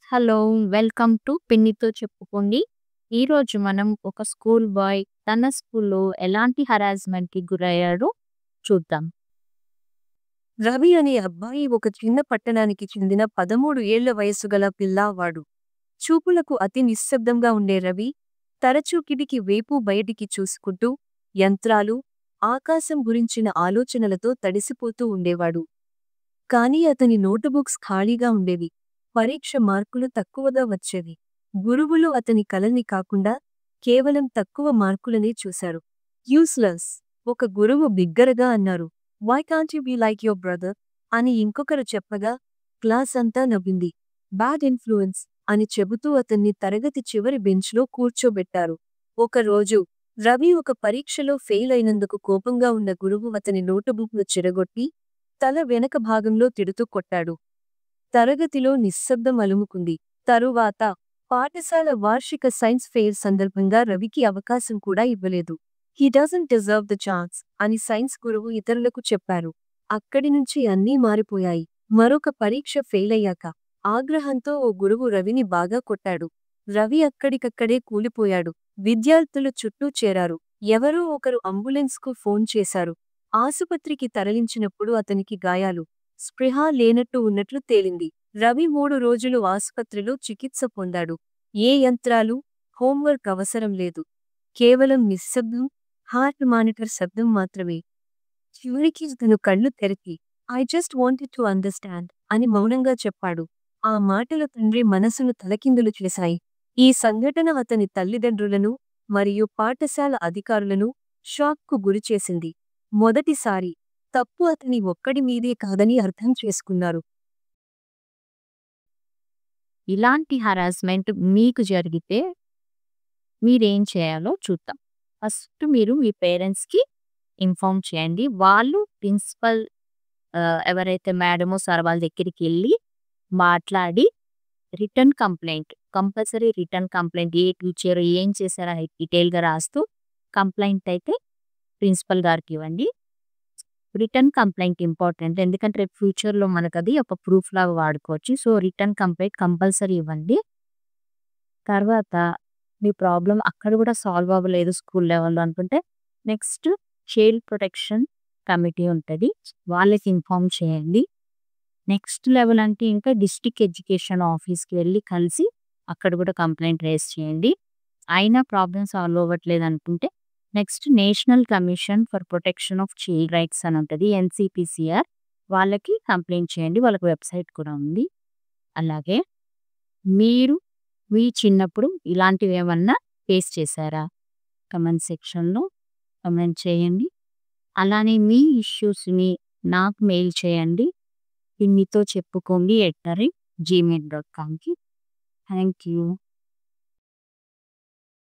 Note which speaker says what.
Speaker 1: Hello! Welcome to పిన్నితో చెప్పుకోండి. ఈరోజు మనం ఒక స్కూల్ బాయ్ తన స్కూల్‌లో ఎలాంటి హరాస్మెంట్‌కి గురయ్యాడో చూద్దాం.
Speaker 2: రవి అనే అబ్బాయి ఒక చిన్న పట్టణానికి చెందిన 13 ఏళ్ల వయస్సు గల పిల్లావాడు. చూపులకు అతి నిశ్శబ్దంగా ఉండే రవి, తరచూ కిటికీ వైపు బయటికి చూసుకుంటూ, యంత్రాలు, ఆకాశం గురించిన ఆలోచనలతో తడిసిపోతూ ఉండేవాడు. కానీ అతని నోటుబుక్స్ ఖాళీగా ఉండేవి. పరీక్ష మార్కులు తక్కువగా వచ్చేవి. గురువులు అతని కలల్ని కాకుండా, కేవలం తక్కువ మార్కులనే చూశారు. యూస్‌లెస్, ఒక గురువు బిగ్గరగా అన్నారు. Why can't you be like your brother? అని ఇంకొకరు చెప్పగా, క్లాస్ అంతా నవ్వింది. బ్యాడ్ ఇన్‌ఫ్లూయెన్స్ అని చెబుతూ అతన్ని తరగతి చివరి బెంచ్‌లో కూర్చోబెట్టారు. ఒకరోజు, రవి ఒక పరీక్షలో ఫెయిల్ అయినందుకు కోపంగా ఉన్న గురువు అతని నోటుబుక్‌ను చెరగొట్టి, తల వెనక భాగంలో తిడుతూ కొట్టాడు. తరగతిలో నిశ్శబ్దం అలుముకుంది. తరువాత, పాఠశాల వార్షిక సైన్స్ ఫెయిర్ సందర్భంగా రవికి అవకాశం కూడా ఇవ్వలేదు. He doesn't deserve the chance అని సైన్స్ గురువు ఇతరులకు చెప్పారు. అక్కడి నుంచి అన్నీ మారిపోయాయి. మరొక పరీక్ష ఫెయిలయ్యాక, ఆగ్రహంతో ఓ గురువు రవిని బాగా కొట్టాడు. రవి అక్కడికక్కడే కూలిపోయాడు. విద్యార్థులు చుట్టూ చేరారు. ఎవరో ఒకరు అంబులెన్స్‌కు ఫోన్ చేశారు. ఆసుపత్రికి తరలించినప్పుడు అతనికి గాయాలు, స్పృహ లేనట్టు ఉన్నట్లు తేలింది. రవి 3 రోజులు ఆసుపత్రిలో చికిత్స పొందాడు. ఏ యంత్రాలు, హోంవర్క్ అవసరం లేదు. కేవలం నిశ్శబ్దం, హార్ట్ మానిటర్ శబ్దం మాత్రమే. చివరికి తను కళ్ళు తెరిచి, I just wanted to understand అని మౌనంగా చెప్పాడు. ఆ మాటలు తండ్రి మనసును తలకిందులు చేశాయి. ఈ సంఘటన అతని తల్లిదండ్రులను, మరియు పాఠశాల అధికారులను షాక్‌కు గురిచేసింది. మొదటిసారి, తప్పు అతని ఒక్కడి మీదే కాదని అర్థం చేసుకున్నారు.
Speaker 1: ఇలాంటి హరాస్మెంట్ మీకు జరిగితే మీరేం చేయాలో చూద్దాం. ఫస్ట్ మీరు మీ పేరెంట్స్‌కి ఇన్ఫార్మ్ చేయండి. వాళ్ళు ప్రిన్సిపల్ ఎవరైతే మేడమో, సార్ వాళ్ళ దగ్గరికెళ్ళి మాట్లాడి return complaint, compulsory return complaint ఏ టీచర్ ఏం చేశారని డీటెయిల్‌గా రాస్తూ కంప్లెయింట్ అయితే ప్రిన్సిపల్ గారికి ఇవ్వండి. Return complaint important. ఎందుకంటే రేపు ఫ్యూచర్‌లో మనకది ఒక ప్రూఫ్ లాగా వాడుకోవచ్చు. సో, రిటర్న్ కంప్లెయింట్ కంపల్సరీ ఇవ్వండి. తర్వాత మీ ప్రాబ్లమ్ అక్కడ కూడా సాల్వ్ అవ్వలేదు స్కూల్ లెవెల్‌లో అనుకుంటే, నెక్స్ట్ చైల్డ్ ప్రొటెక్షన్ కమిటీ ఉంటది. వాళ్ళకి ఇన్ఫార్మ్ చేయండి. నెక్స్ట్ లెవెల్ అంటే ఇంకా డిస్ట్రిక్ట్ ఎడ్యుకేషన్ ఆఫీస్‌కి వెళ్లి కలిసి అక్కడ కూడా కంప్లెయింట్ రైజ్ చేయండి. అయినా ప్రాబ్లమ్ సాల్వ్ అవ్వట్లేదు అనుకుంటే, next national commission for protection of child rights అని ఉంటది. ఎన్‌సీపీసీఆర్ వాళ్ళకి కంప్లెయింట్ చేయండి. వాళ్ళకి వెబ్‌సైట్ కూడా ఉంది. అలాగే మీరు మీ చిన్నప్పుడు ఇలాంటివేమన్నా ఫేస్ చేశారా? కమెంట్ సెక్షన్‌లో కమెంట్ చేయండి. అలానే మీ ఇష్యూస్‌ని నాకు మెయిల్ చేయండి. పిన్నితో చెప్పుకోండి @gmail.comకి. Thank you.